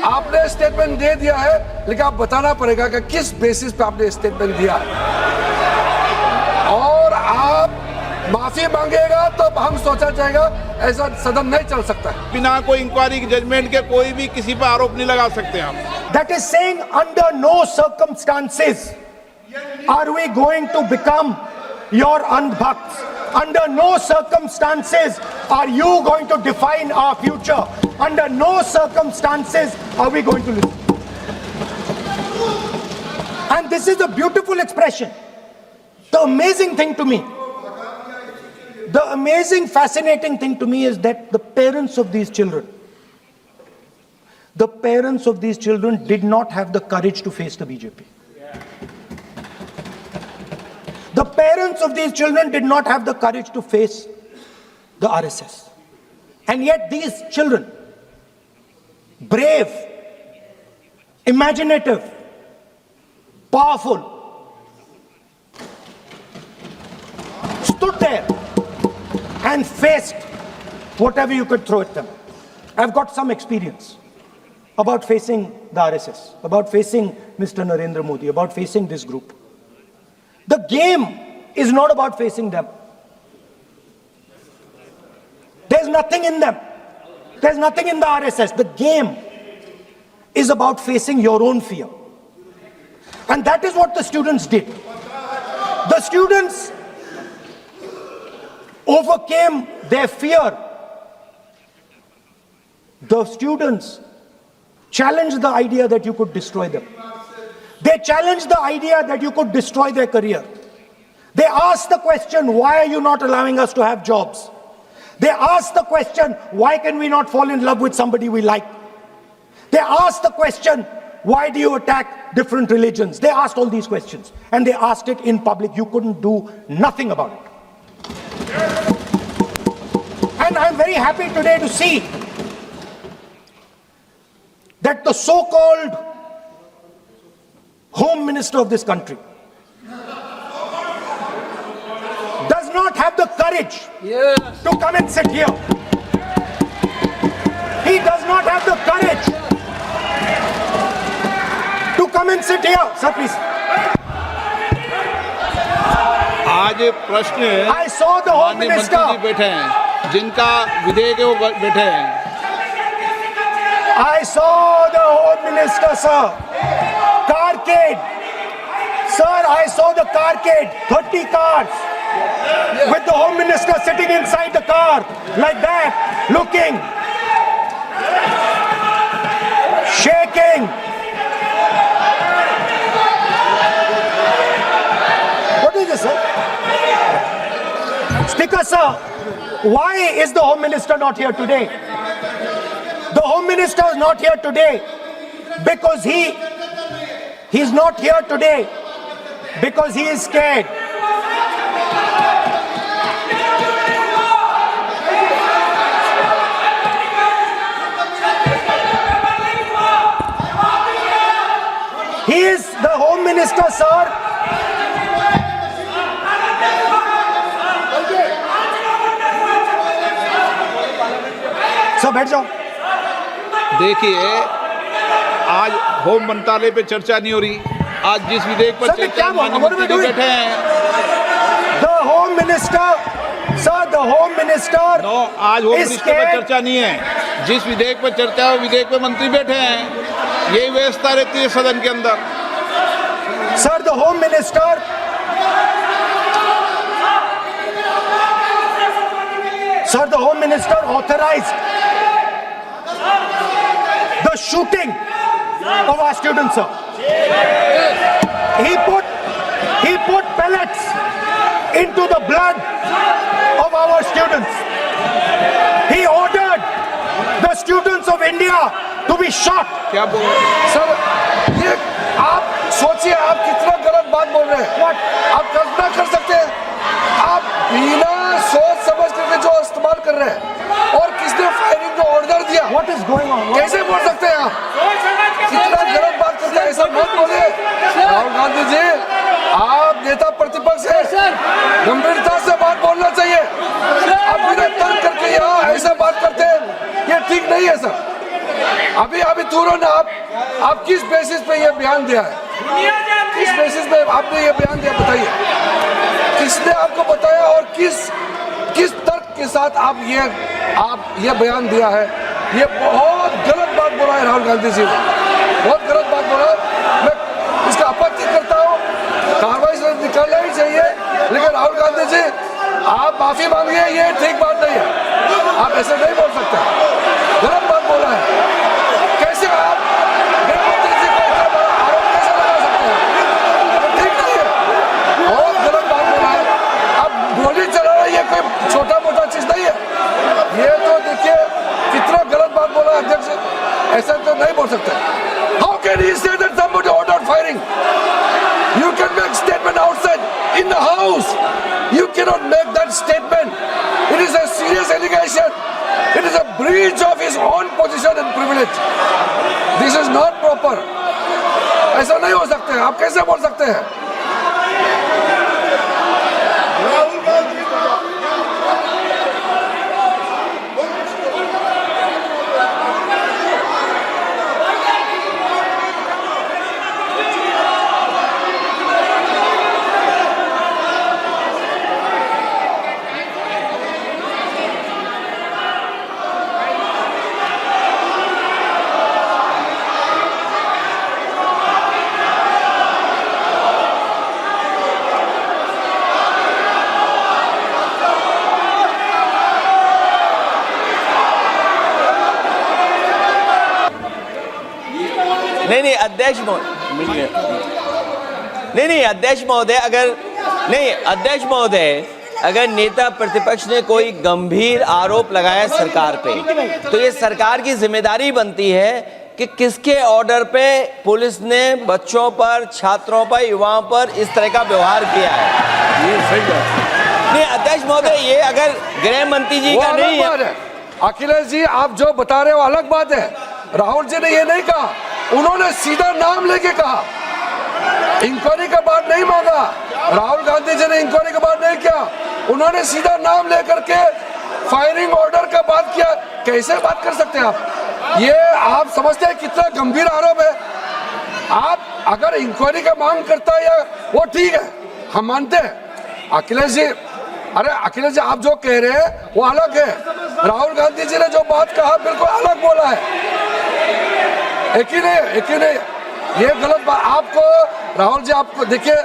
आपने स्टेटमेंट दे दिया है, लेकिन आप बताना पड़ेगा कि किस बेसिस पे आपने स्टेटमेंट दिया है। और आप माफी मांगेगा तो हम सोचा जाएगा, ऐसा सदन नहीं चल सकता है। बिना कोई इंक्वायरी की जजमेंट के कोई भी किसी पर आरोप नहीं लगा सकते आप। That is saying under no circumstances are we going to become your andhbhakts. Under no circumstances are you going to define our future. Under no circumstances are we going to listen. And this is a beautiful expression. The amazing thing to me, the amazing, fascinating thing to me is that the parents of these children did not have the courage to face the BJP. The parents of these children did not have the courage to face the RSS. And yet these children, brave, imaginative, powerful, stood there and faced whatever you could throw at them. I've got some experience about facing the RSS, about facing Mr. Narendra Modi, about facing this group. The game is not about facing them. There's nothing in them. There's nothing in the RSS. The game is about facing your own fear. And that is what the students did. The students overcame their fear. The students challenged the idea that you could destroy them. They challenged the idea that you could destroy their career. They asked the question, why are you not allowing us to have jobs? They asked the question, why can we not fall in love with somebody we like? They asked the question, why do you attack different religions? They asked all these questions, and they asked it in public. You couldn't do nothing about it. And I'm very happy today to see that the so-called Home Minister of this country does not have the courage to come and sit here. He does not have the courage to come and sit here. Sir, please. आज प्रश्न I saw the Home माननीय Minister. मंत्री जी बैठे हैं, जिनका विधेयक है वो बैठे हैं। I saw the Home Minister, sir. Carcade. Sir, I saw the carcade. 30 cars. With the Home Minister sitting inside the car. Like that. Looking. Shaking. What is this, sir? Speaker, sir. Why is the Home Minister not here today? The Home Minister is not here today because he's not here today because he is scared. He is the Home Minister, sir. Sir, बैठ जाओ. देखिए, आज home मंत्रालय पे चर्चा नहीं हो रही। आज जिस विधेयक पर चर्चा माननीय मंत्री जी बैठे हैं। The Home Minister, sir, the Home Minister. No, आज होम मिनिस्टर पर चर्चा नहीं है। जिस विधेयक पर चर्चा है, वो विधेयक पे मंत्री बैठे हैं। यही व्यवस्था रहती है सदन के अंदर। Sir, the Home Minister. Sir, the Home Minister authorized the shooting of our students, sir. He put pellets into the blood of our students. He ordered the students of India to be shot. क्या बोल रहे हैं? Sir, ये आप सोचिए, आप कितना गलत बात बोल रहे हैं। आप कल्पना कर सकते हैं, आप बिना सोच समझ करके जो इस्तेमाल कर रहे हैं, और किसने फायरिंग का ऑर्डर दिया? What is going on? कैसे बोल सकते हैं आप? कितना गलत बात करते हैं, ऐसा मत बोलिए। राहुल गांधी जी, आप नेता प्रतिपक्ष हैं, गंभीरता से बात बोलना चाहिए। आप बिना तर्क करके यहाँ ऐसा बात करते हैं, ये ठीक नहीं है सर। अभी तुरंत आप किस बेसिस पे ये बयान दिया है? किस बेसिस पे आपने ये बयान दिया, बताइए? किसने आपको बताया और किस तर्क के साथ आप ये बयान दिया है? ये बहुत गलत बात बोला है राहुल गांधी जी ने, बहुत गलत बात बोला। मैं इसका आपत्ति करता हूँ, कार्रवाई से निकालना ही चाहिए, लेकिन राहुल गांधी जी आप माफी मांगिए, ये ठीक बात नहीं है। आप ऐसे नहीं बोल सकते, गलत बात बोला है। कैसे आप गृहमंत्री जी को इतना बड़ा आरोप कैसे लगा सकते हैं? ठीक नहीं है, बहुत गलत बात बोला है। अब गोली चलाना ये कोई छोटा मोटा चीज नहीं है। ये तो देखिए कितना गलत बात बोला अध्यक्ष, ऐसा तो नहीं बोल सकते। How can he say that somebody ordered firing? You can make statement outside in the house. You cannot make that statement. It is a serious allegation. It is a breach of his own position and privilege. This is not proper. ऐसा नहीं हो सकते, आप कैसे बोल सकते हैं? नहीं अध्यक्ष महोदय, नहीं अध्यक्ष महोदय, अध्यक्ष महोदय, अगर नेता प्रतिपक्ष ने कोई गंभीर आरोप लगाया सरकार पे, तो ये सरकार की जिम्मेदारी बनती है कि किसके ऑर्डर पे पुलिस ने बच्चों पर, छात्रों पर, युवाओं पर इस तरह का व्यवहार किया है। ये सही है। नहीं अध्यक्ष महोदय, ये अगर गृह मंत्री जी का नहीं है। अखिलेश जी, आप जो बता रहे हो अलग बात है। राहुल जी ने ये नहीं कहा, उन्होंने सीधा नाम लेके कहा, इंक्वायरी का बात नहीं मांगा। राहुल गांधी जी ने इंक्वायरी का बात नहीं किया, उन्होंने सीधा नाम लेकर के फायरिंग ऑर्डर का बात किया। कैसे बात कर सकते हैं आप? ये आप समझते हैं कितना गंभीर आरोप है? आप अगर इंक्वायरी का मांग करता है या वो ठीक है, हम मानते हैं। अखिलेश जी, अरे अखिलेश जी, आप जो कह रहे हैं वो अलग है। राहुल गांधी जी ने जो बात कहा बिल्कुल अलग बोला है। एक ही नहीं, ये गलत बात। आपको राहुल जी, आपको देखिए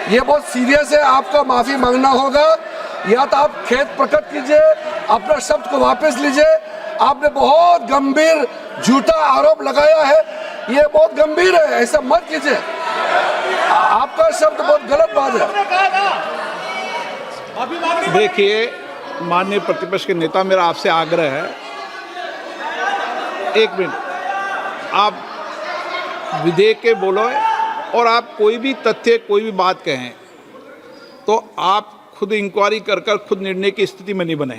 ये बहुत सीरियस है, आपको माफी मांगना होगा, या तो आप खेद प्रकट कीजिए, अपना शब्द को वापस लीजिए। आपने बहुत गंभीर झूठा आरोप लगाया है, ये बहुत गंभीर है, ऐसा मत कीजिए। आपका शब्द बहुत गलत बात है। देखिए माननीय प्रतिपक्ष के नेता, मेरा आपसे आग्रह है, एक मिनट, आप विधेयक के बोलो और आप कोई भी तथ्य, कोई भी बात कहें तो आप खुद इंक्वायरी कर खुद निर्णय की स्थिति में नहीं बने।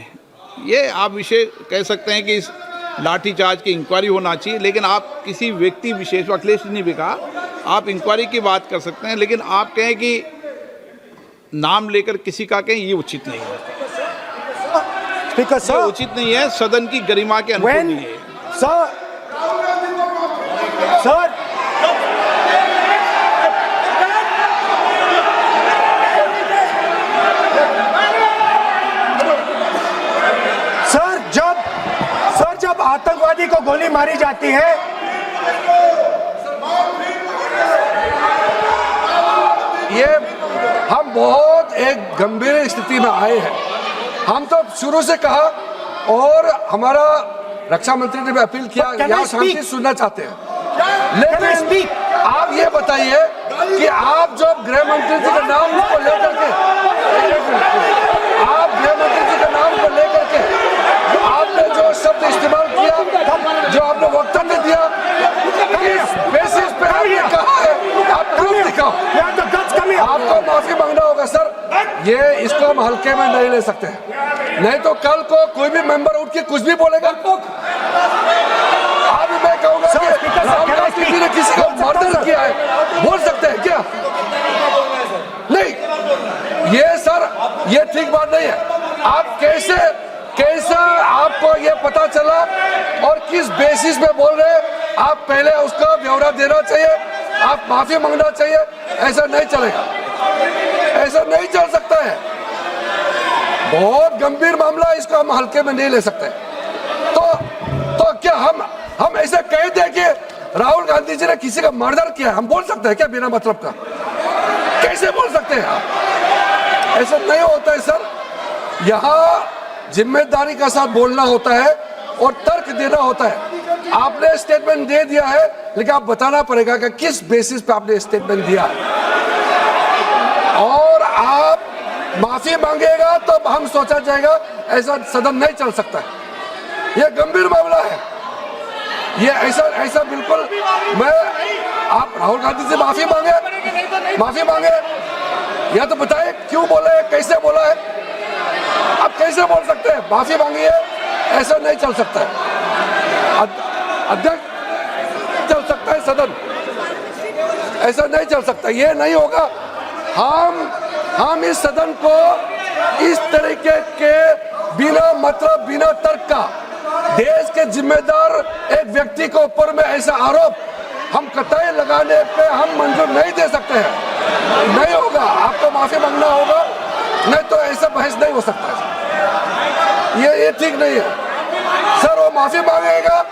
ये आप विषय कह सकते हैं कि इस लाठीचार्ज की इंक्वायरी होना चाहिए, लेकिन आप किसी व्यक्ति विशेष, अखिलेश जी ने भी कहा, आप इंक्वायरी की बात कर सकते हैं, लेकिन आप कहें कि नाम लेकर किसी का कहें, ये उचित नहीं है। Speaker, sir, उचित नहीं है, सदन की गरिमा के अनुकूल नहीं है। Sir, जब आतंकवादी को गोली मारी जाती है, ये हम बहुत एक गंभीर स्थिति में आए हैं। हम तो शुरू से कहा, और हमारा रक्षा मंत्री ने भी अपील किया, यहाँ शांति सुनना चाहते हैं। लेकिन आप ये बताइए कि आप जो गृह मंत्री जी के नाम को लेकर के, आप गृह मंत्री जी के नाम को लेकर के आपने जो शब्द इस्तेमाल किया, जो आपने वक्तव्य दिया, इस बेसिस पे आपने कहा है, आप प्रूफ दिखाओ। आपको माफी मांगना होगा सर, ये इसको हम हल्के में नहीं ले सकते, नहीं तो कल को कोई भी मेंबर उठ के कुछ भी बोलेगा। अभी मैं कहूँगा कि राहुल गांधी जी ने किसी को मर्डर किया है, बोल सकते हैं क्या? नहीं, ये सर ये ठीक बात नहीं है। आप कैसा आपको ये पता चला और किस बेसिस पे बोल रहे हैं, आप पहले उसका ब्यौरा देना चाहिए, आप माफी मांगना चाहिए। ऐसा नहीं चलेगा, ऐसा नहीं चल सकता है। बहुत गंभीर मामला है, इसको हम हल्के में नहीं ले सकते। तो क्या हम ऐसे कह दें कि राहुल गांधी जी ने किसी का मर्डर किया, हम बोल सकते हैं क्या बिना मतलब का? कैसे बोल सकते हैं आप? ऐसा नहीं होता है सर। यहाँ जिम्मेदारी का साथ बोलना होता है और तर्क देना होता है। आपने स्टेटमेंट दे दिया है, लेकिन आप बताना पड़ेगा कि किस बेसिस पे आपने स्टेटमेंट दिया है। और आप माफी मांगेगा तो हम सोचा जाएगा, ऐसा सदन नहीं चल सकता है। यह गंभीर मामला है, ये ऐसा बिल्कुल। आप राहुल गांधी से माफी मांगे या तो बताए क्यों बोला है, कैसे बोला है। आप कैसे बोल सकते हैं माफी मांगिए? ऐसा नहीं चल सकता है। अध्यक्ष चल सकता है सदन, ऐसा नहीं चल सकता, ये नहीं होगा। हम इस सदन को इस तरीके के बिना मतलब बिना तर्क का देश के जिम्मेदार एक व्यक्ति के ऊपर में ऐसा आरोप हम कतई लगाने पे हम मंजूर नहीं दे सकते हैं। नहीं होगा, आपको माफी मांगना होगा, नहीं तो ऐसा बहस नहीं हो सकता है। ये ठीक नहीं है सर। वो माफी मांगेगा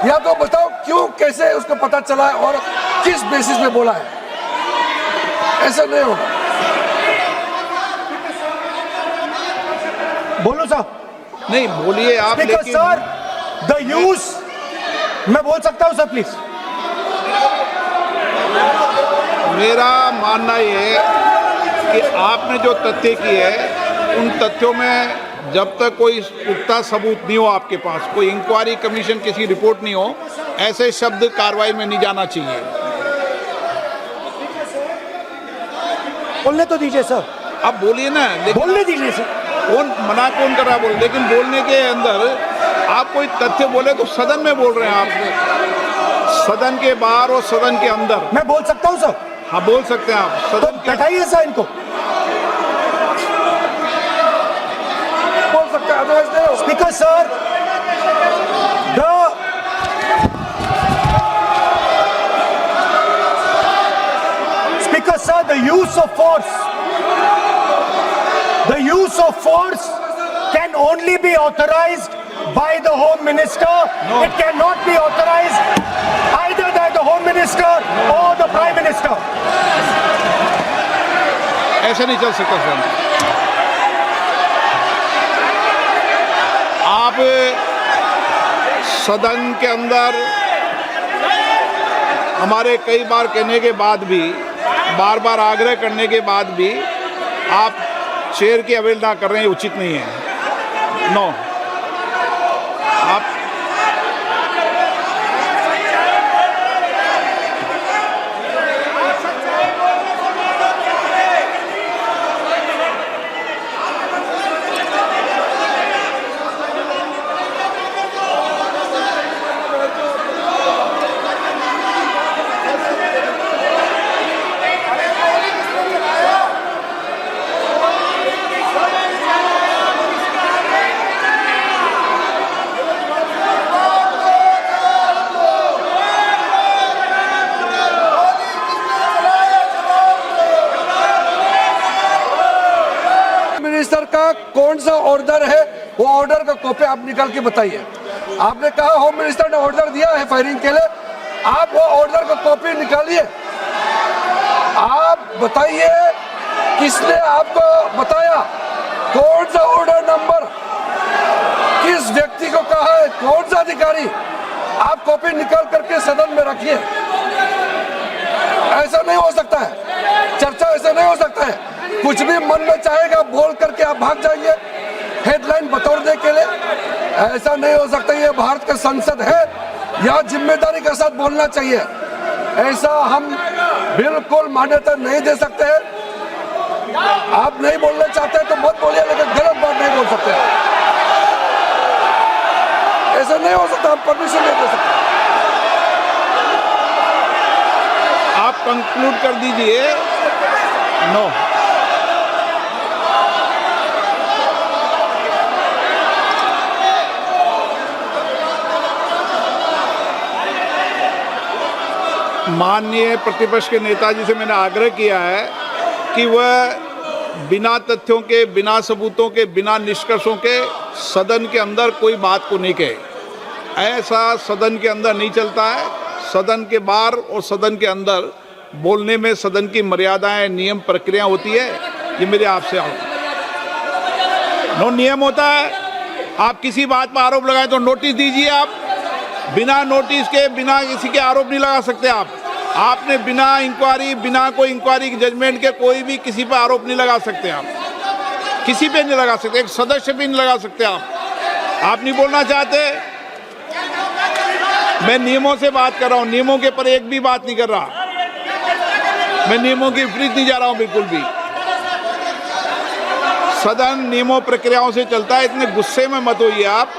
या तो बताओ क्यों, कैसे उसको पता चला है और किस बेसिस पे बोला है। ऐसा नहीं होगा। बोलो साहब। नहीं बोलिए आप, लेकिन सर द यूज, मैं बोल सकता हूं सर प्लीज? मेरा मानना ये है कि आपने जो तथ्य किए हैं उन तथ्यों में जब तक कोई पुख्ता सबूत नहीं हो, आपके पास कोई इंक्वायरी कमीशन किसी रिपोर्ट नहीं हो, ऐसे शब्द कार्रवाई में नहीं जाना चाहिए। बोलने तो दीजिए सर। आप बोलिए ना, लेकिन बोलने दीजिए सर। कौन कर रहा बोल, लेकिन बोलने के अंदर आप कोई तथ्य बोले तो सदन में बोल रहे हैं आप, सदन के बाहर और सदन के अंदर। मैं बोल सकता हूं सर? हाँ बोल सकते हैं आप, तो सदन के बैठाइए सर इनको। बोल सकते हैं speaker sir, Speaker sir, the use of force can only be authorized by the Home Minister. No. It cannot be authorized either by the Home Minister or the Prime Minister. ऐसे नहीं चल सकता sir. आप सदन के अंदर हमारे कई बार कहने के बाद भी, बार बार आग्रह करने के बाद भी आप चेयर की अवहेलना कर रहे हैं, उचित नहीं है। नो, आप मिनिस्टर का कौन सा ऑर्डर है, वो ऑर्डर का कॉपी आप निकाल के बताइए। आपने कहा होम मिनिस्टर ने ऑर्डर दिया है फायरिंग के लिए, आप वो ऑर्डर का कॉपी निकालिए। आप बताइए किसने आपको बताया, कौन सा ऑर्डर नंबर, किस व्यक्ति को कहा है, कौन सा अधिकारी। आप कॉपी निकाल करके सदन में रखिए। ऐसा नहीं हो सकता है, चर्चा ऐसा नहीं हो सकता है। कुछ भी मन में चाहेगा बोल करके आप भाग जाएंगे हेडलाइन बतौरने के लिए। ऐसा नहीं हो सकता। ये भारत का संसद है, यहाँ जिम्मेदारी के साथ बोलना चाहिए। ऐसा हम बिल्कुल मान्यता नहीं दे सकते हैं। आप नहीं बोलना चाहते तो मत बोलिए, लेकिन गलत बात नहीं बोल सकते। ऐसा नहीं हो सकता, हम परमिशन नहीं दे सकते। आप कंक्लूड कर दीजिए। नो, माननीय प्रतिपक्ष के नेताजी से मैंने आग्रह किया है कि वह बिना तथ्यों के, बिना सबूतों के, बिना निष्कर्षों के सदन के अंदर कोई बात को नहीं कहे। ऐसा सदन के अंदर नहीं चलता है। सदन के बाहर और सदन के अंदर बोलने में सदन की मर्यादाएं, नियम, प्रक्रिया होती है। ये मेरे आपसे नियम होता है। आप किसी बात पर आरोप लगाए तो नोटिस दीजिए। आप बिना नोटिस के, बिना किसी के आरोप नहीं लगा सकते। आपने बिना इंक्वायरी, बिना कोई इंक्वायरी की जजमेंट के कोई भी किसी पर आरोप नहीं लगा सकते। आप किसी पे नहीं लगा सकते, एक सदस्य भी नहीं लगा सकते। आप नहीं बोलना चाहते, मैं नियमों से बात कर रहा हूं, नियमों के पर एक भी बात नहीं कर रहा। मैं नियमों के विपरीत नहीं जा रहा हूं बिल्कुल भी। सदन नियमों प्रक्रियाओं से चलता है। इतने गुस्से में मत होइए आप।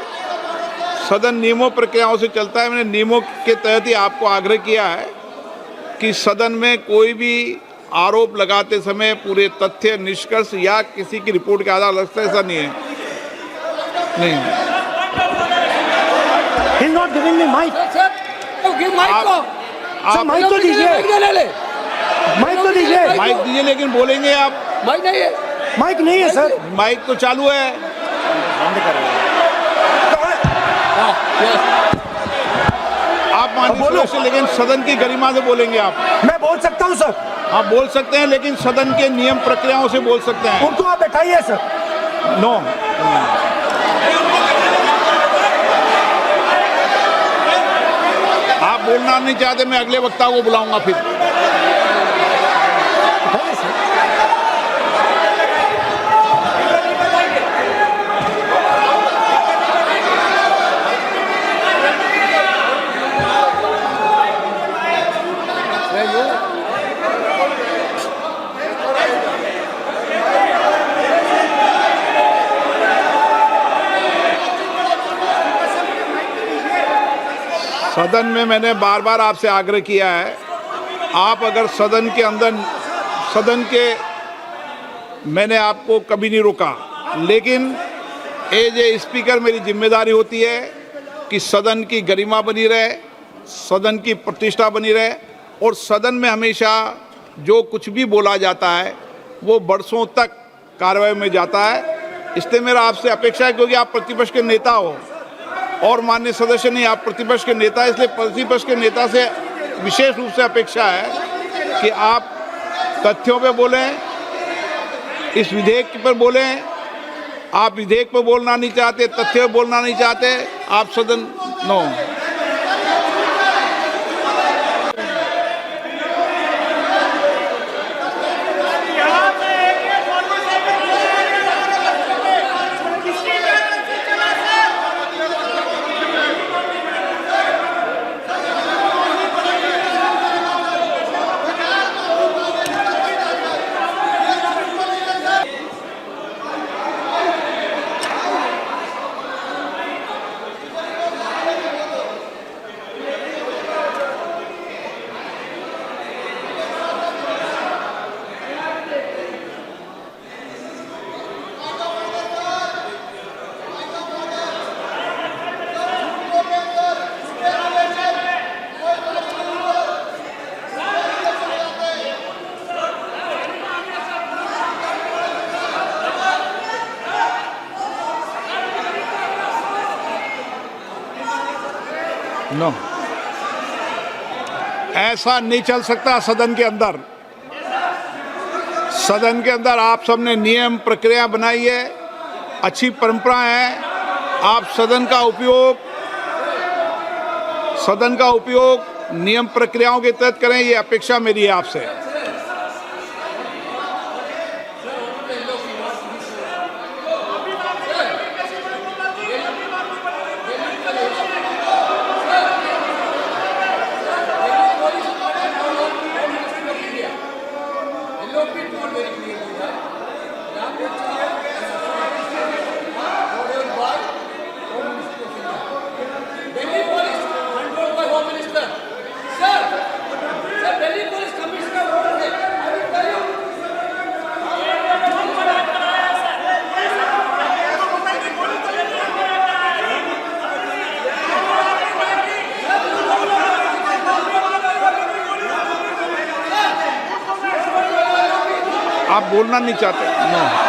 सदन नियमों प्रक्रियाओं से चलता है। मैंने नियमों के तहत ही आपको आग्रह किया है कि सदन में कोई भी आरोप लगाते समय पूरे तथ्य, निष्कर्ष या किसी की रिपोर्ट के आधार लगता है, ऐसा नहीं है। नहीं, He's not giving me mic. आप माइक तो दीजिए, माइक तो दीजिए। माइक दीजिए, लेकिन बोलेंगे आप। माइक नहीं है सर। माइक तो चालू है। आप माननीय सदस्य, लेकिन सदन की गरिमा से बोलेंगे आप। मैं बोल सकता हूं सर। आप बोल सकते हैं, लेकिन सदन के नियम प्रक्रियाओं से बोल सकते हैं। उनको आप बैठाइए सर। नो, आप बोलना नहीं चाहते, मैं अगले वक्ता को बुलाऊंगा फिर। बैठाइए सर। सदन में मैंने बार बार आपसे आग्रह किया है, आप अगर सदन के अंदर, सदन के, मैंने आपको कभी नहीं रोका, लेकिन एज ए स्पीकर मेरी जिम्मेदारी होती है कि सदन की गरिमा बनी रहे, सदन की प्रतिष्ठा बनी रहे, और सदन में हमेशा जो कुछ भी बोला जाता है वो बरसों तक कार्रवाई में जाता है। इसलिए मेरा आपसे अपेक्षा है, क्योंकि आप प्रतिपक्ष के नेता हो और माननीय सदस्य नहीं, आप प्रतिपक्ष के नेता, इसलिए प्रतिपक्ष के नेता से विशेष रूप से अपेक्षा है कि आप तथ्यों पे बोलें, इस विधेयक पर बोलें। आप विधेयक पर बोलना नहीं चाहते, तथ्य पे बोलना नहीं चाहते, आप सदन नो। नो, ऐसा नहीं चल सकता सदन के अंदर। सदन के अंदर आप सबने नियम प्रक्रिया बनाई है, अच्छी परंपरा है। आप सदन का उपयोग नियम प्रक्रियाओं के तहत करें, ये अपेक्षा मेरी है आपसे। आप बोलना नहीं चाहते? नो